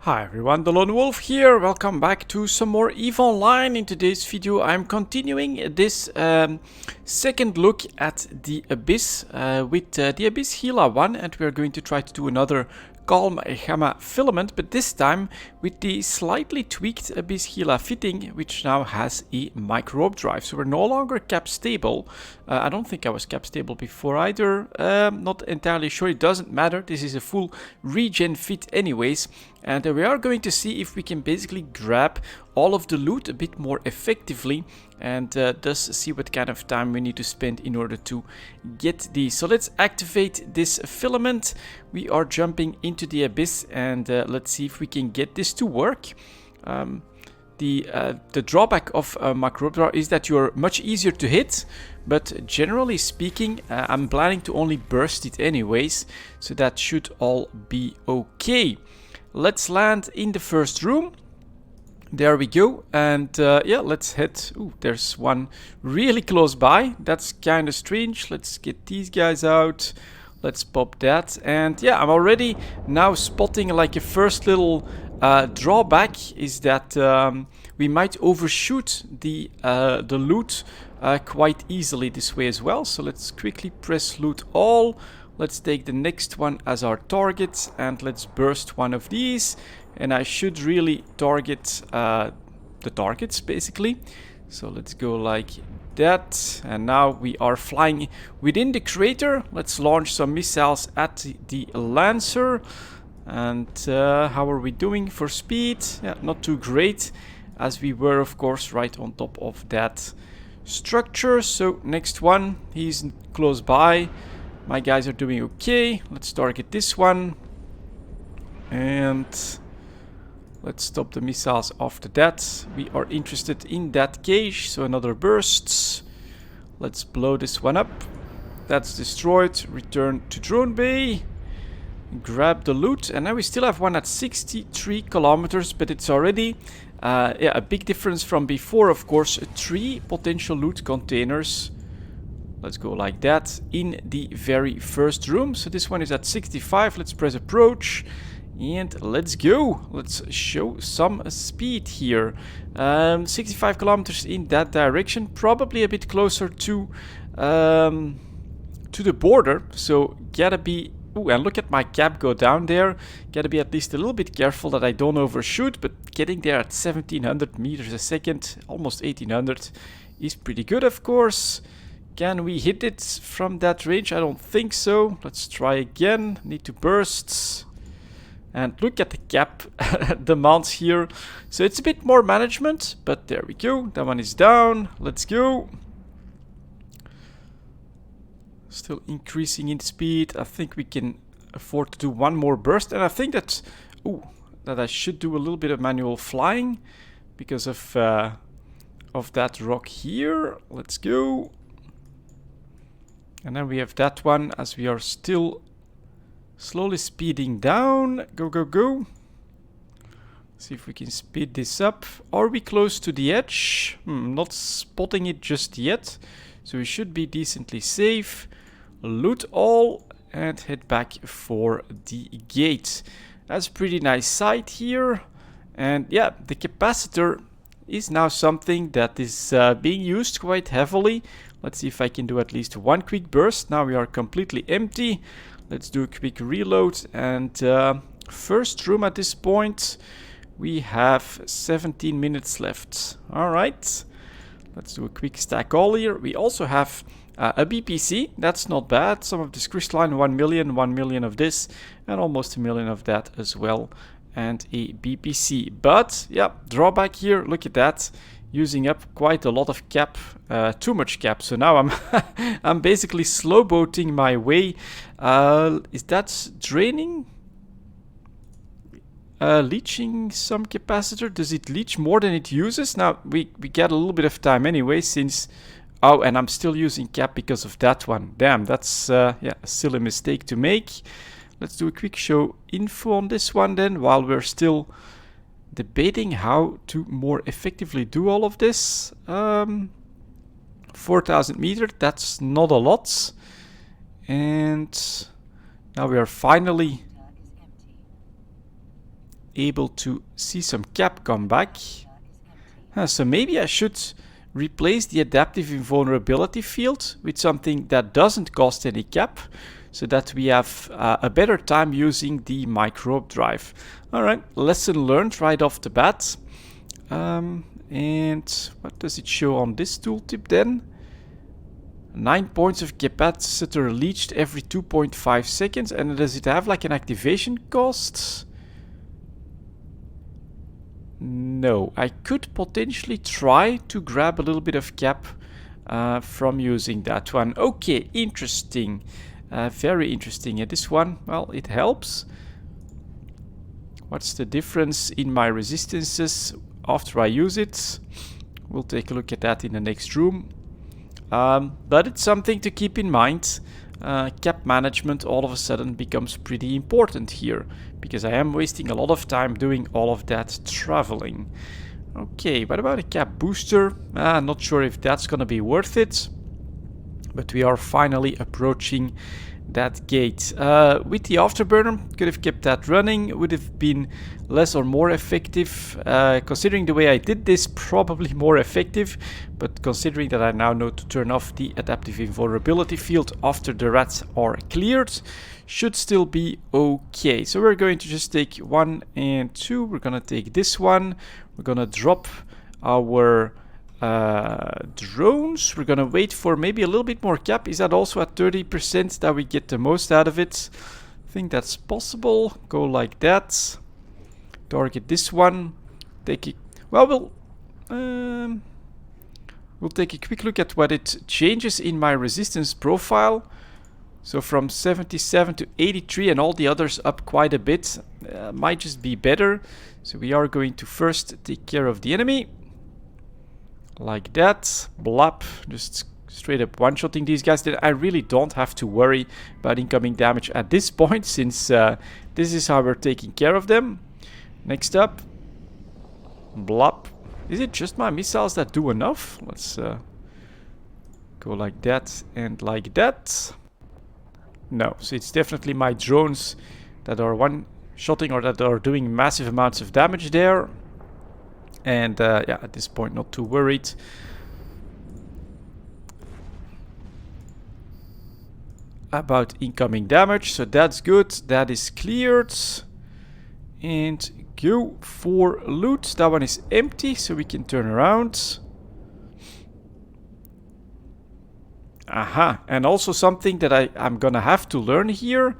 Hi everyone, delonewolf here. Welcome back to some more EVE Online. In today's video I'm continuing this second look at the Abyss with the Abyss Gila 1, and we're going to try to do another Calm Gamma filament, but this time with the slightly tweaked Abyss Gila fitting, which now has a Microwarpdrive. So we're no longer cap stable. I don't think I was cap stable before either. Not entirely sure. It doesn't matter. This is a full regen fit anyways. And we are going to see if we can basically grab all of the loot a bit more effectively, and thus see what kind of time we need to spend in order to get these. So let's activate this filament. We are jumping into the Abyss, and let's see if we can get this to work. The drawback of Microwarpdrive is that you're much easier to hit, but generally speaking, I'm planning to only burst it anyways, so that should all be okay. Let's land in the first room. There we go, and yeah, let's head. Ooh, there's one really close by. That's kind of strange. Let's get these guys out. Let's pop that, and yeah, I'm already now spotting like a first little drawback is that we might overshoot the loot quite easily this way as well. So let's quickly press loot all. Let's take the next one as our target, and let's burst one of these. And I should really target the targets, basically. So let's go like that. And now we are flying within the crater. Let's launch some missiles at the Lancer. And how are we doing for speed? Yeah, not too great, as we were, of course, right on top of that structure. So next one, he's close by. My guys are doing okay. Let's target this one. And let's stop the missiles after that. We are interested in that cage, so another burst. Let's blow this one up. That's destroyed. Return to drone bay. Grab the loot. And now we still have one at 63 kilometers, but it's already yeah, a big difference from before, of course. 3 potential loot containers. Let's go like that in the very first room. So this one is at 65. Let's press approach and let's go. Let's show some speed here. 65 kilometers in that direction, probably a bit closer to the border. So gotta be. Ooh, and look at my cap go down there. Gotta be at least a little bit careful that I don't overshoot. But getting there at 1700 meters a second, almost 1800, is pretty good, of course. Can we hit it from that range? I don't think so. Let's try again. Need to burst. And look at the cap demands here. So it's a bit more management, but there we go. That one is down. Let's go. Still increasing in speed. I think we can afford to do one more burst. And I think that, that I should do a little bit of manual flying because of that rock here. Let's go. And then we have that one as we are still slowly speeding down. Go, go, go. See if we can speed this up. Are we close to the edge? Not spotting it just yet. So we should be decently safe. Loot all and head back for the gate. That's a pretty nice sight here. And yeah, the capacitor is now something that is being used quite heavily. Let's see if I can do at least one quick burst. Now we are completely empty. Let's do a quick reload. And first room at this point, we have 17 minutes left. All right. Let's do a quick stack all here. We also have a BPC. That's not bad. Some of this crystalline, 1 million of this, and almost 1 million of that as well. And a BPC. But yeah, drawback here. Look at that. Using up quite a lot of cap, too much cap. So now I'm I'm basically slow boating my way. Is that draining? Leeching some capacitor. Does it leech more than it uses? Now we get a little bit of time anyway, since and I'm still using cap because of that one. Damn, that's yeah, a silly mistake to make. Let's do a quick show info on this one then, while we're still debating how to more effectively do all of this. 4,000 meters, that's not a lot. And now we are finally able to see some cap come back. So maybe I should replace the adaptive invulnerability field with something that doesn't cost any cap, so that we have a better time using the Microwarpdrive. Alright, lesson learned right off the bat. And what does it show on this tooltip then? 9 points of capacitor leached every 2.5 seconds. And does it have like an activation cost? No. I could potentially try to grab a little bit of cap from using that one. Okay, interesting. Very interesting. And this one, well, it helps. What's the difference in my resistances after I use it? We'll take a look at that in the next room. But it's something to keep in mind. Cap management all of a sudden becomes pretty important here, because I am wasting a lot of time doing all of that traveling. Okay, what about a cap booster? Not sure if that's gonna be worth it, but we are finally approaching that gate. With the afterburner, could have kept that running, would have been less or more effective. Considering the way I did this, probably more effective, but considering that I now know to turn off the adaptive invulnerability field after the rats are cleared, should still be okay. So we're going to just take 1 and 2. We're gonna take this one. We're gonna drop our drones. We're gonna wait for maybe a little bit more cap. Is that also at 30% that we get the most out of it? I think that's possible. Go like that. Target this one. Take it. Well, we'll take a quick look at what it changes in my resistance profile. So from 77 to 83, and all the others up quite a bit. Might just be better. So we are going to first take care of the enemy. Like that. Blap. Just straight up one-shotting these guys. Then I really don't have to worry about incoming damage at this point, since this is how we're taking care of them. Next up. Blap. Is it just my missiles that do enough? Let's go like that and like that. No, so it's definitely my drones that are one-shotting or that are doing massive amounts of damage there. And yeah, at this point, not too worried. About incoming damage, so that's good. That is cleared. And go for loot. That one is empty, so we can turn around. Aha, and also something that I'm gonna have to learn here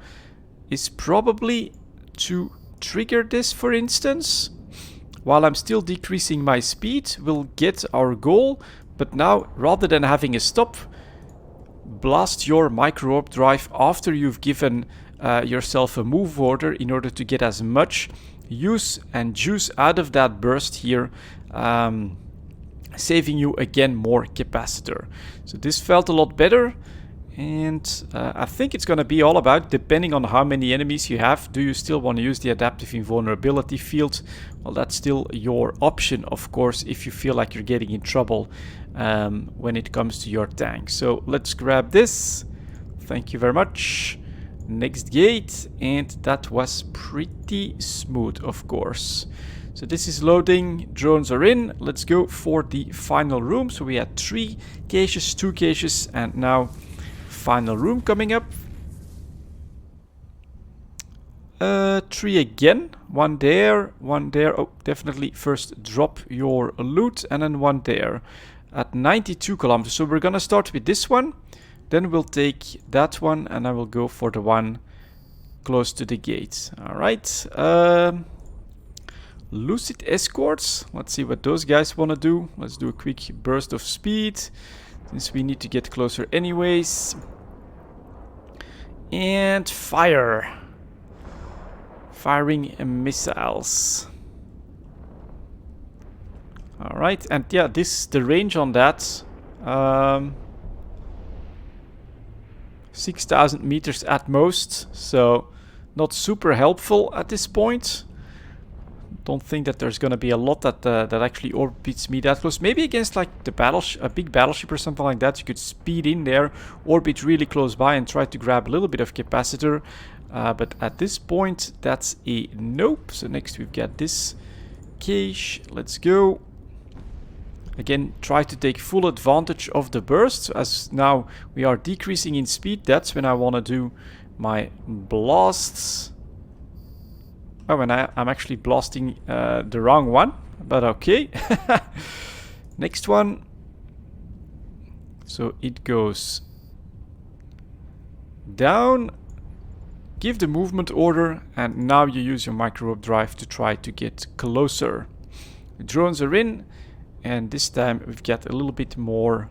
is probably to trigger this, for instance. While I'm still decreasing my speed, we'll get our goal, but now, rather than having a stop, blast your Microwarpdrive after you've given yourself a move order in order to get as much use and juice out of that burst here, saving you again more capacitor. So this felt a lot better, and I think it's going to be all about, depending on how many enemies you have, do you still want to use the adaptive invulnerability field? Well, that's still your option, of course, if you feel like you're getting in trouble when it comes to your tank. So let's grab this. Thank you very much. Next gate, and that was pretty smooth, of course. So this is loading, drones are in. Let's go for the final room. So we had 3 caches, 2 caches, and now final room coming up. 3 again, 1 there, 1 there. Oh, definitely first drop your loot, and then 1 there at 92 kilometers. So we're gonna start with this one, then we'll take that one, and I will go for the one close to the gate. All right. Lucid escorts. Let's see what those guys want to do. Let's do a quick burst of speed, since we need to get closer anyways. And fire. Firing missiles. Alright, and yeah, the range on that. 6,000 meters at most, so not super helpful at this point. Don't think that there's gonna be a lot that actually orbits me that close. Maybe against like the a big battleship or something like that, you could speed in there, orbit really close by, and try to grab a little bit of capacitor. But at this point, that's a nope. So next we've got this cache. Let's go. Again, try to take full advantage of the burst. So as now we are decreasing in speed, that's when I want to do my blasts. Oh, and I'm actually blasting the wrong one, but okay. Next one. So it goes down. Give the movement order, and now you use your microwarp drive to try to get closer. The drones are in, and this time we've got a little bit more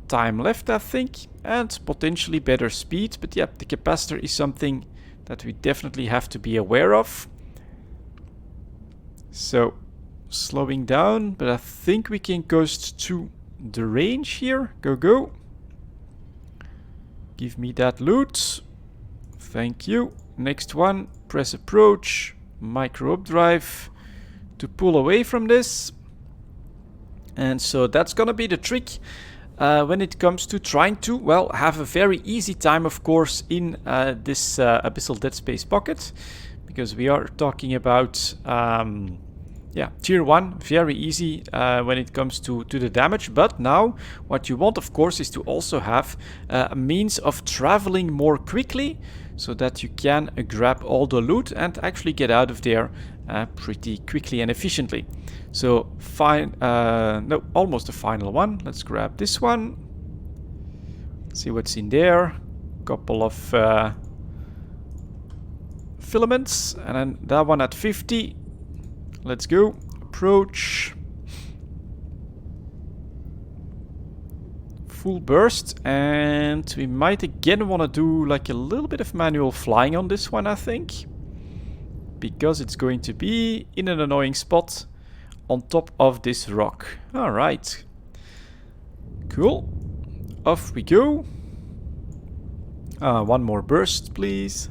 time left, I think, and potentially better speed. But yeah, the capacitor is something that we definitely have to be aware of. So slowing down, but I think we can coast to the range here. Go. Give me that loot. Thank you. Next one, press approach, microwarp drive to pull away from this. And so that's gonna be the trick when it comes to trying to, well, have a very easy time, of course, in this Abyssal Dead Space pocket, because we are talking about yeah, tier 1, very easy when it comes to the damage. But now what you want, of course, is to also have a means of traveling more quickly, so that you can grab all the loot and actually get out of there pretty quickly and efficiently. So fine, no, almost the final one. Let's grab this one. See what's in there. Couple of filaments, and then that one at 50. Let's go. Approach. Full burst, and we might again want to do like a little bit of manual flying on this one, I think, because it's going to be in an annoying spot on top of this rock. All right, cool, off we go. One more burst, please.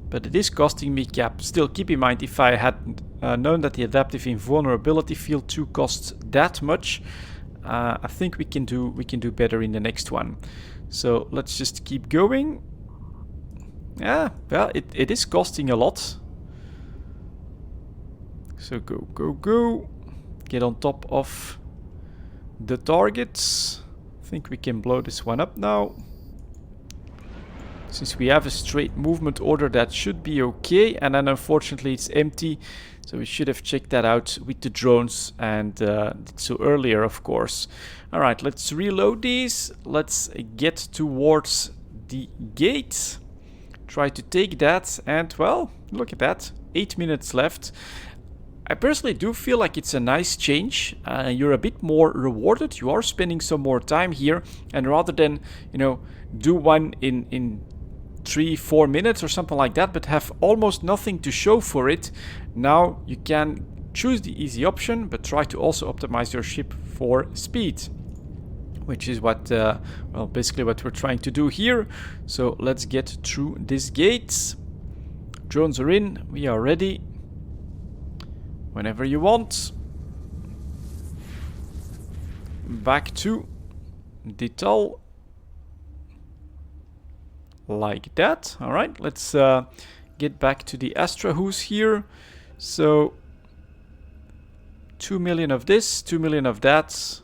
But it is costing me cap. Still, keep in mind, if I had known that the adaptive invulnerability field 2 costs that much, I think we can do better in the next one. So let's just keep going. Yeah, well, it is costing a lot. So go. Get on top of the targets. I think we can blow this one up now. Since we have a straight movement order, that should be okay. And then unfortunately it's empty. So we should have checked that out with the drones and did so earlier, of course. Alright, let's reload these. Let's get towards the gate. Try to take that. And well, look at that. 8 minutes left. I personally do feel like it's a nice change. You're a bit more rewarded. You are spending some more time here. And rather than, you know, do one in 3-4 minutes or something like that, but have almost nothing to show for it, now you can choose the easy option, but try to also optimize your ship for speed, which is what, well, basically what we're trying to do here. So let's get through this gate. Drones are in. We are ready. Whenever you want. Back to Detal. Like that. Alright, let's get back to the Astrahus here. So 2 million of this, 2 million of that.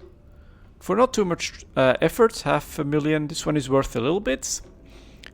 For not too much effort, 500,000. This one is worth a little bit.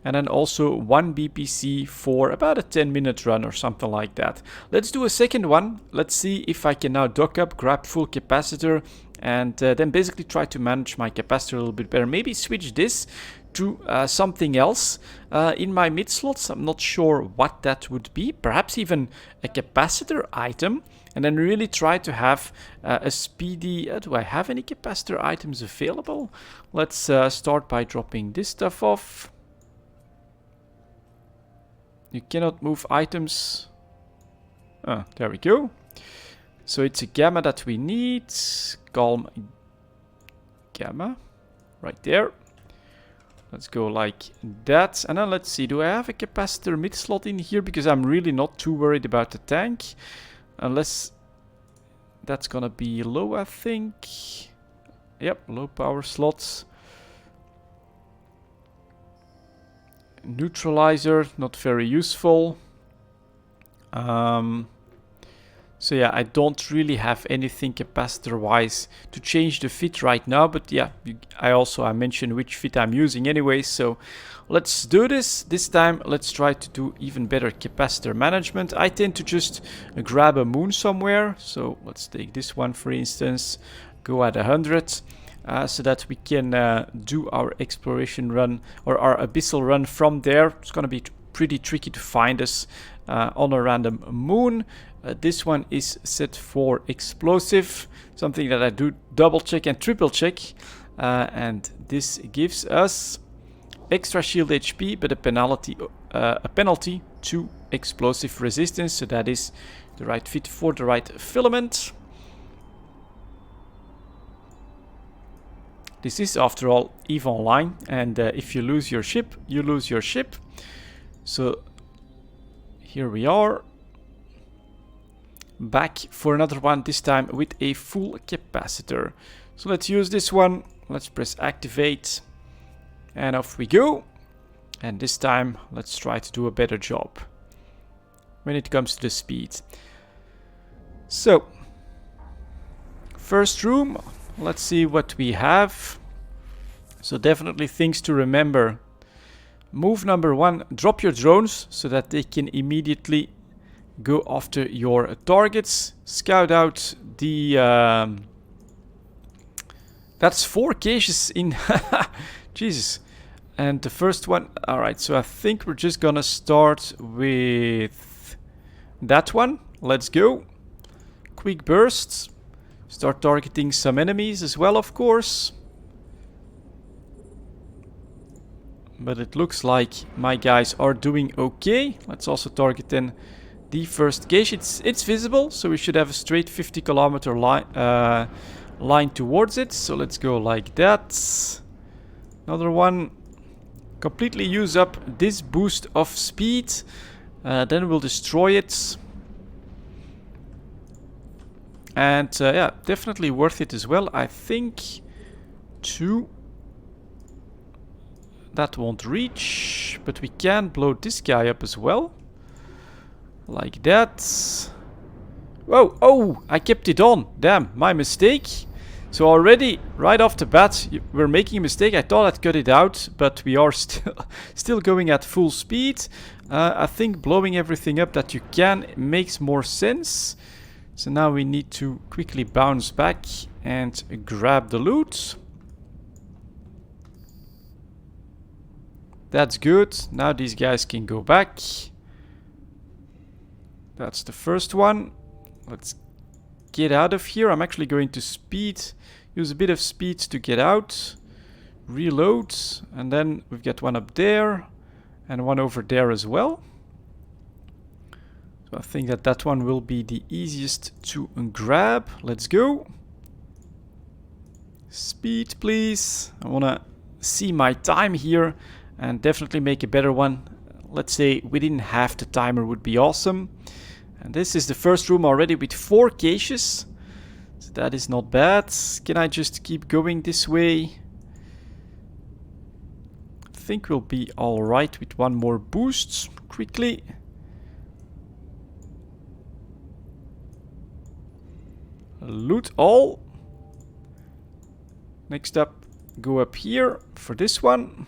And then also 1 BPC for about a 10-minute run or something like that. Let's do a second one. Let's see if I can now dock up, grab full capacitor, and then basically try to manage my capacitor a little bit better. Maybe switch this to something else in my mid slots. I'm not sure what that would be. Perhaps even a capacitor item. And then really try to have a speedy... do I have any capacitor items available? Let's start by dropping this stuff off. You cannot move items. Ah, there we go. So it's a gamma that we need. Calm gamma. Right there. Let's go like that. And then let's see. Do I have a capacitor mid slot in here? Because I'm really not too worried about the tank. Unless that's gonna be low, I think. Yep, low power slots. Neutralizer, not very useful. So yeah, I don't really have anything capacitor-wise to change the fit right now, but yeah, I mentioned which fit I'm using anyway, so let's do this. This time, let's try to do even better capacitor management. I tend to just grab a moon somewhere, so let's take this one for instance, go at 100, so that we can do our exploration run, or our abyssal run from there. It's gonna be pretty tricky to find us on a random moon. This one is set for explosive, something that I do double check and triple check, and this gives us extra shield HP, but a penalty to explosive resistance, so that is the right fit for the right filament. This is, after all, EVE Online, and if you lose your ship, you lose your ship. So here we are, back for another one, this time with a full capacitor. So let's use this one, let's press activate, and off we go. And this time, let's try to do a better job when it comes to the speed. So, first room, let's see what we have. So definitely things to remember. Move number 1, drop your drones so that they can immediately go after your targets. Scout out the... that's 4 caches in... Jesus. And the first one... Alright, so I think we're just gonna start with that one. Let's go. Quick bursts. Start targeting some enemies as well, of course. But it looks like my guys are doing okay. Let's also target then the first cache. It's visible, so we should have a straight 50-kilometer line towards it. So let's go like that. Another one. Completely use up this boost of speed. Then we'll destroy it. And yeah, definitely worth it as well. I think 2. That won't reach, but we can blow this guy up as well. Like that. Whoa, oh, I kept it on. Damn, my mistake. So already, right off the bat, we're making a mistake. I thought I'd cut it out, but we are still going at full speed. I think blowing everything up that you can makes more sense. So now we need to quickly bounce back and grab the loot. That's good. Now these guys can go back. That's the first one. Let's get out of here. I'm actually going to use a bit of speed to get out. Reload. And then we've got one up there. And one over there as well. So I think that one will be the easiest to grab. Let's go. Speed, please. I want to see my time here. And definitely make a better one. Let's say within half the timer would be awesome. And this is the first room already with 4 caches. So that is not bad. Can I just keep going this way? I think we'll be alright with one more boost. Quickly. Loot all. Next up, go up here for this one.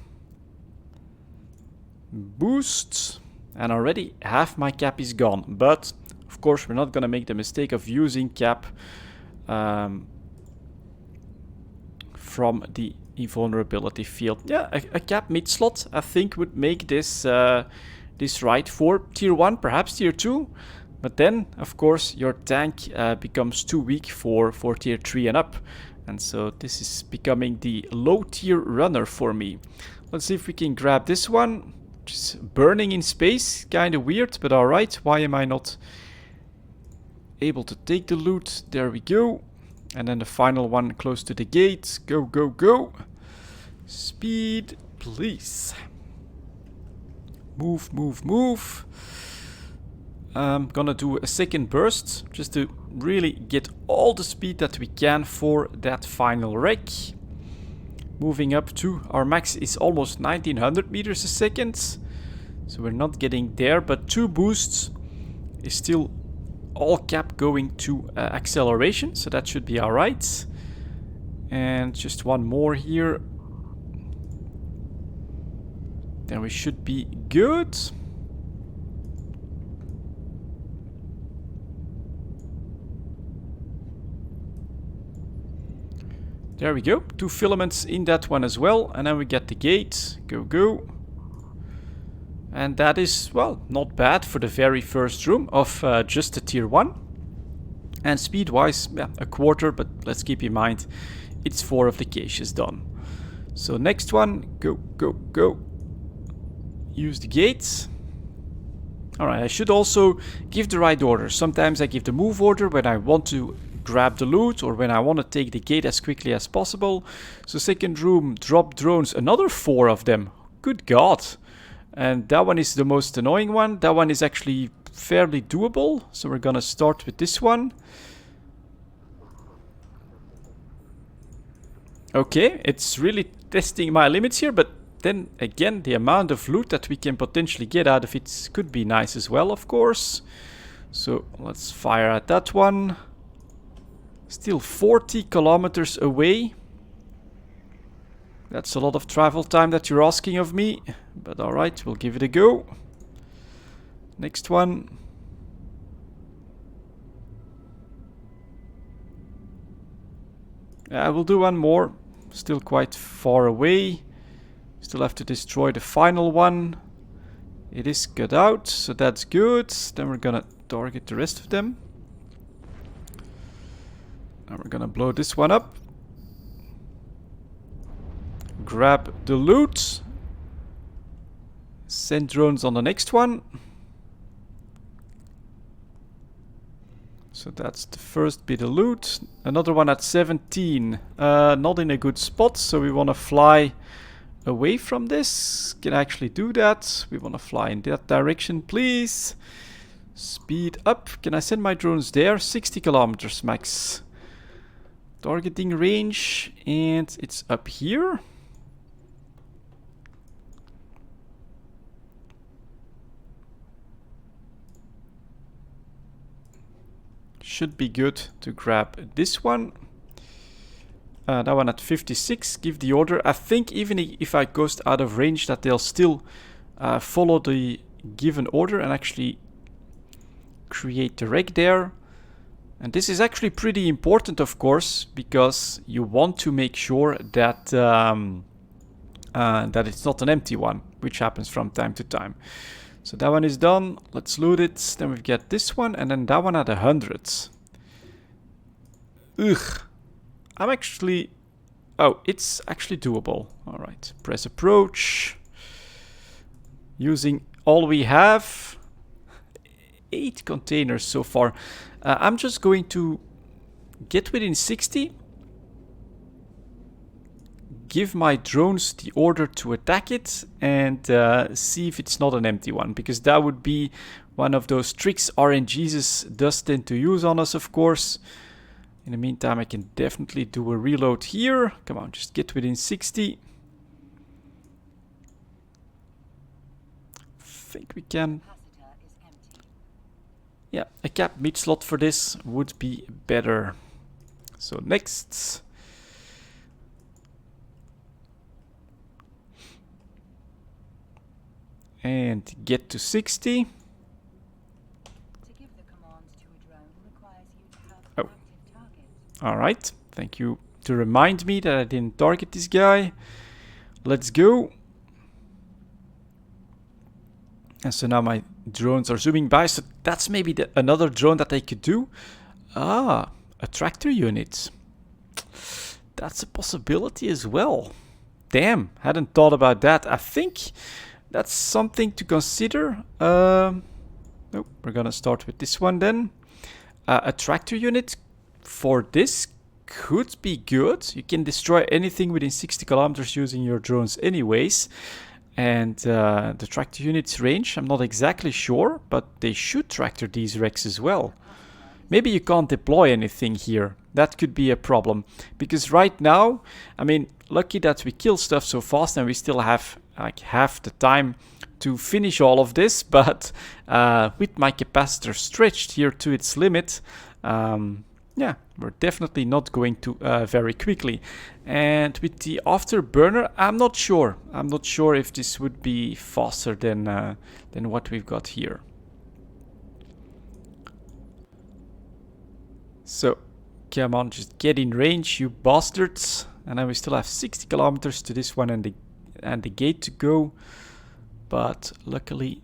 Boost, and already half my cap is gone, but of course we're not gonna make the mistake of using cap from the invulnerability field. Yeah, a cap mid slot I think would make this this right for tier 1, perhaps tier 2, but then of course your tank becomes too weak for tier 3 and up, and so this is becoming the low tier runner for me. Let's see if we can grab this one. Just burning in space, kind of weird, but alright. Why am I not able to take the loot? There we go. And then the final one close to the gate. Go, go, go. Speed, please. Move, move, move. I'm gonna do a second burst, just to really get all the speed that we can for that final wreck. Moving up to our max is almost 1900 meters a second. So we're not getting there, but 2 boosts is still all cap going to acceleration, so that should be alright. And just 1 more here. Then we should be good. There we go. 2 filaments in that one as well. And then we get the gate. Go, go. And that is, well, not bad for the very first room of just a tier 1. And speed-wise, yeah, a quarter, but let's keep in mind, it's 4 of the caches done. So next one, go, go, go. Use the gate. Alright, I should also give the right order. Sometimes I give the move order when I want to grab the loot or when I want to take the gate as quickly as possible. So second room, drop drones, another 4 of them. Good God. And that one is the most annoying one. That one is actually fairly doable. So we're gonna start with this one. Okay, it's really testing my limits here, but then again, the amount of loot that we can potentially get out of it could be nice as well, of course. So let's fire at that one. Still 40 kilometers away. That's a lot of travel time that you're asking of me. But alright, we'll give it a go. Next one. I will do one more. Still quite far away. Still have to destroy the final one. It is cut out, so that's good. Then we're gonna target the rest of them. Now we're gonna blow this one up. Grab the loot. Send drones on the next one. So that's the first bit of loot. Another one at 17. Not in a good spot, so we want to fly away from this. Can I actually do that? We want to fly in that direction, please. Speed up. Can I send my drones there? 60 kilometers max. Targeting range, and it's up here. Should be good to grab this one. That one at 56. Give the order. I think even if I ghost out of range, that they'll still follow the given order and actually create the wreck there. And this is actually pretty important, of course, because you want to make sure that that it's not an empty one, which happens from time to time. So that one is done. Let's loot it. Then we've got this one, and then that one at 100. Ugh. I'm actually... Oh, it's actually doable. All right. Press approach. Using all we have. 8 containers so far. I'm just going to get within 60. Give my drones the order to attack it and see if it's not an empty one, because that would be one of those tricks RNGs does tend to use on us, of course. In the meantime, I can definitely do a reload here. Come on, just get within 60. Think we can. Yeah, a cap mid slot for this would be better. So next. And get to 60. Oh. Alright, thank you to remind me that I didn't target this guy. Let's go. And so now my drones are zooming by, so that's maybe another drone that I could do. Ah, a tractor unit. That's a possibility as well. Damn, hadn't thought about that. I think that's something to consider. Nope, we're gonna start with this one then. A tractor unit for this could be good. You can destroy anything within 60 kilometers using your drones anyways. And the tractor unit's range, I'm not exactly sure, but they should tractor these wrecks as well. Maybe you can't deploy anything here. That could be a problem. Because right now, I mean, lucky that we kill stuff so fast and we still have like half the time to finish all of this, but with my capacitor stretched here to its limit, yeah, we're definitely not going to very quickly. And with the afterburner, I'm not sure. I'm not sure if this would be faster than what we've got here. So, come on, just get in range, you bastards. And then we still have 60 kilometers to this one and the gate to go. But luckily,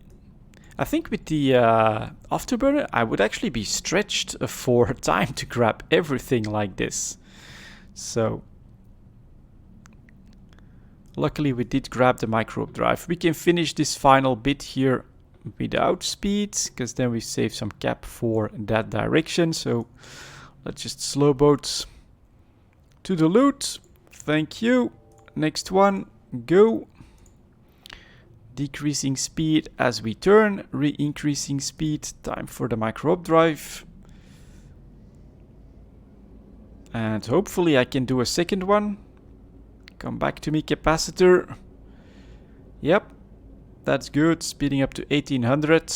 I think with the afterburner, I would actually be stretched for time to grab everything like this. So, luckily we did grab the microwarp-drive. We can finish this final bit here without speed, because then we save some cap for that direction. So, let's just slow boat to the loot. Thank you. Next one, go. Decreasing speed as we turn, re-increasing speed. Time for the microwarp-drive. And hopefully I can do a second one. Come back to me, capacitor. Yep, that's good. Speeding up to 1800.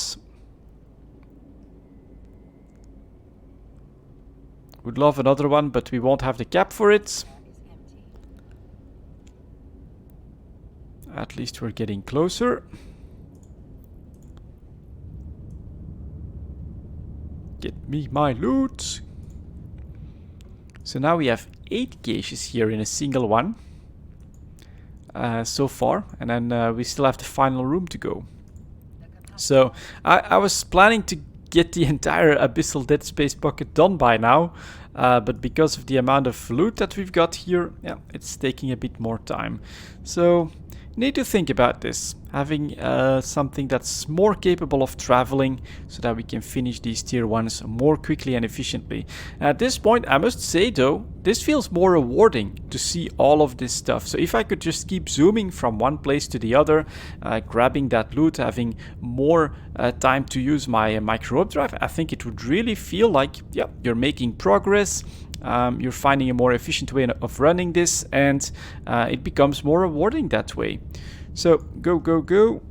Would love another one, but we won't have the cap for it. At least we're getting closer. Get me my loot. So now we have 8 caches here in a single one. So far. And then we still have the final room to go. So I was planning to get the entire Abyssal Dead Space bucket done by now. But because of the amount of loot that we've got here, yeah, it's taking a bit more time. So, need to think about this. Having something that's more capable of traveling so that we can finish these tier 1s more quickly and efficiently. At this point, I must say though, this feels more rewarding to see all of this stuff. So if I could just keep zooming from one place to the other, grabbing that loot, having more time to use my microwarp-drive, I think it would really feel like, yeah, you're making progress. You're finding a more efficient way of running this, and it becomes more rewarding that way. So, go, go, go.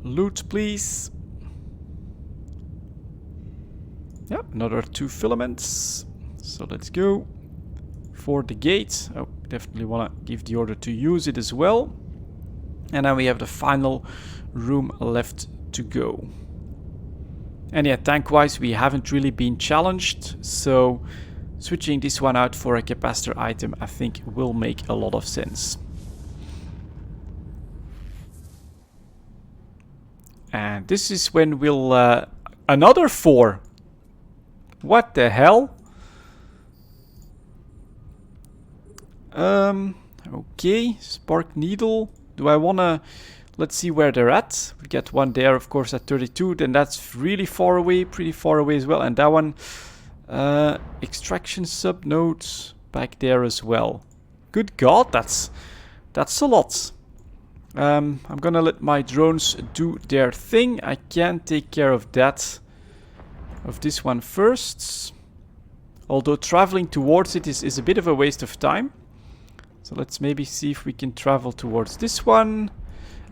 Loot, please. Yeah, another 2 filaments. So let's go for the gate. Oh, definitely want to give the order to use it as well. And then we have the final room left to go. And yeah, tank-wise, we haven't really been challenged, so switching this one out for a capacitor item, I think, will make a lot of sense. And this is when we'll... another 4! What the hell? Okay, Spark Needle. Do I wanna... Let's see where they're at. We get one there, of course, at 32. Then that's really far away, pretty far away as well. And that one, extraction subnodes back there as well. Good God, that's a lot. I'm gonna let my drones do their thing. I can take care of that, of this one first. Although traveling towards it is a bit of a waste of time. So let's maybe see if we can travel towards this one.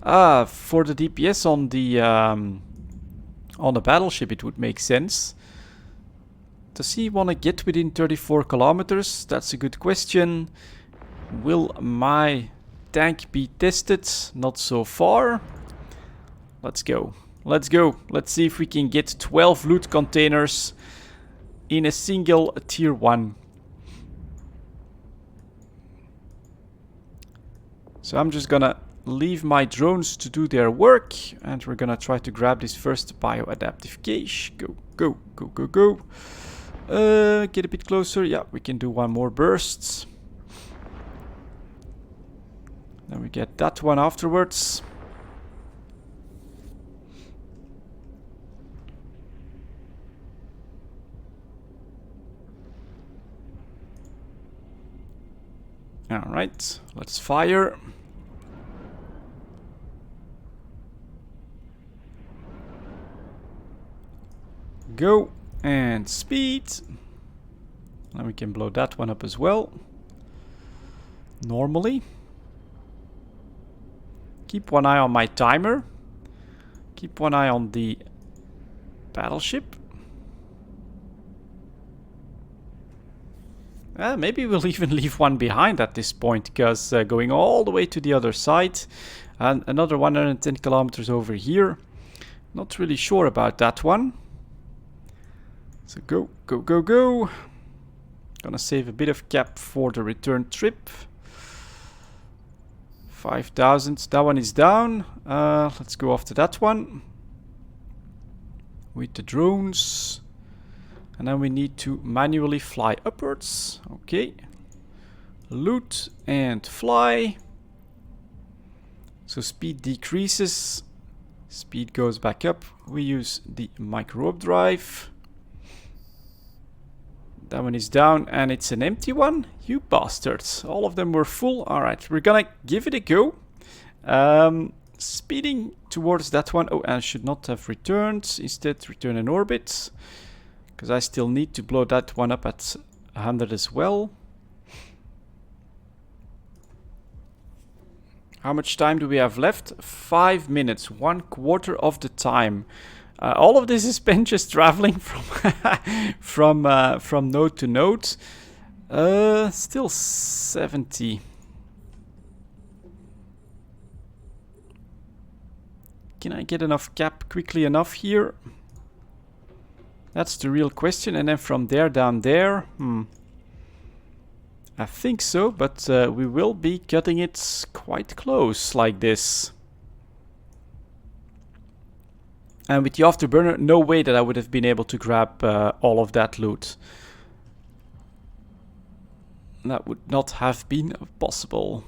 For the DPS on the battleship, it would make sense. Does he want to get within 34 kilometers? That's a good question. Will my tank be tested? Not so far. Let's go. Let's go. Let's see if we can get 12 loot containers in a single tier 1. So I'm just gonna leave my drones to do their work, and we're gonna try to grab this first bioadaptive cache. Go, go, go, go, go. Get a bit closer. Yeah, we can do one more burst. Then we get that one afterwards. Alright, let's fire. Go, and speed. Now we can blow that one up as well. Normally. Keep one eye on my timer. Keep one eye on the battleship. Maybe we'll even leave one behind at this point, because going all the way to the other side and another 110 kilometers over here. Not really sure about that one. So go, go, go, go. Gonna save a bit of cap for the return trip. 5,000. That one is down. Let's go after that one. With the drones. And then we need to manually fly upwards. Okay. Loot and fly. So speed decreases. Speed goes back up. We use the Microwarpdrive. That one is down and it's an empty one. You bastards. All of them were full. Alright, we're gonna give it a go. Speeding towards that one. Oh, I should not have returned. Instead, return in orbit. Because I still need to blow that one up at 100 as well. How much time do we have left? 5 minutes, 1/4 of the time. All of this is spent just traveling from node to node. Still 70. Can I get enough cap quickly enough here? That's the real question. And then from there down there, I think so, but we will be cutting it quite close like this. And with the afterburner, no way that I would have been able to grab all of that loot. That would not have been possible.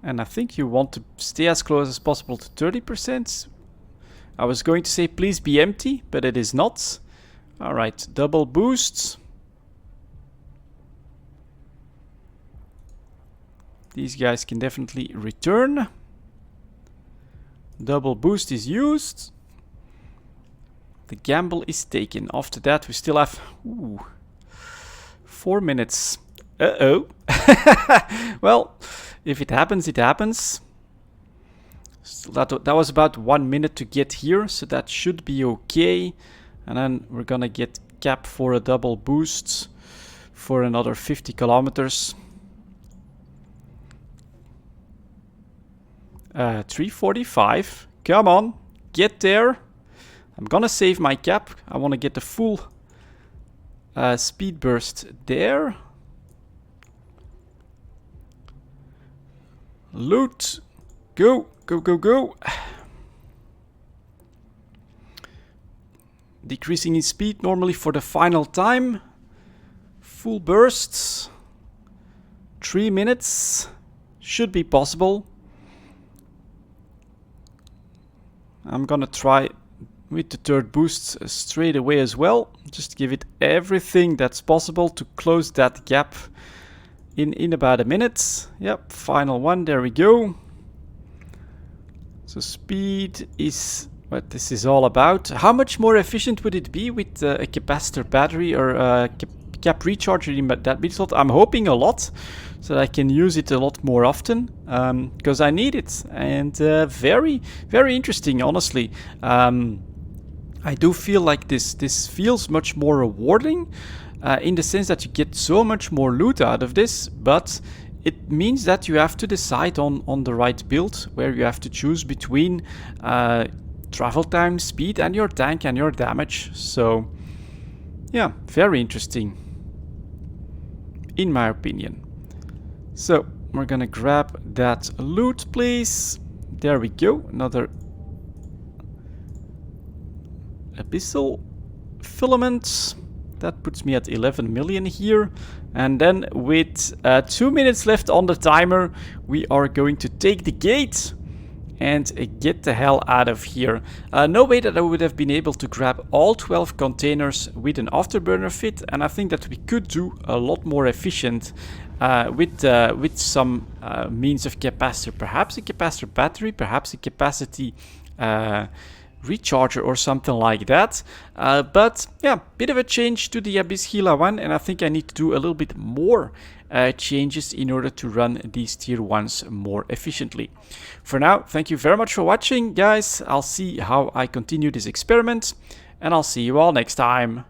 And I think you want to stay as close as possible to 30%. I was going to say please be empty, but it is not. Alright, double boosts. These guys can definitely return. Double boost is used. The gamble is taken. After that we still have 4 minutes. Uh-oh. Well, if it happens, it happens. So that was about 1 minute to get here, so that should be okay. And then we're gonna get cap for a double boost for another 50 kilometers. 345. Come on, get there. I'm gonna save my cap. I want to get the full speed burst there. Loot. Go, go, go, go. Decreasing in speed normally for the final time. Full bursts. 3 minutes. Should be possible. I'm gonna try with the third boost straight away as well. Just give it everything that's possible to close that gap in about a minute. Yep, final one, there we go. So speed is what this is all about. How much more efficient would it be with a capacitor battery or a cap recharger in that mid slot? I'm hoping a lot, so that I can use it a lot more often, because I need it. And very, very interesting, honestly. I do feel like this feels much more rewarding, in the sense that you get so much more loot out of this, but it means that you have to decide on the right build, where you have to choose between travel time, speed, and your tank and your damage. So yeah, very interesting, in my opinion. So we're gonna grab that loot, please. There we go, another abyssal filament. That puts me at 11 million here. And then with 2 minutes left on the timer, we are going to take the gate and get the hell out of here. No way that I would have been able to grab all 12 containers with an afterburner fit, and I think that we could do a lot more efficient with some means of capacitor. Perhaps a capacitor battery, perhaps a capacity recharger or something like that. But yeah, bit of a change to the Abyss Gila one, and I think I need to do a little bit more changes in order to run these tier 1s more efficiently. For now, thank you very much for watching, guys. I'll see how I continue this experiment, and I'll see you all next time.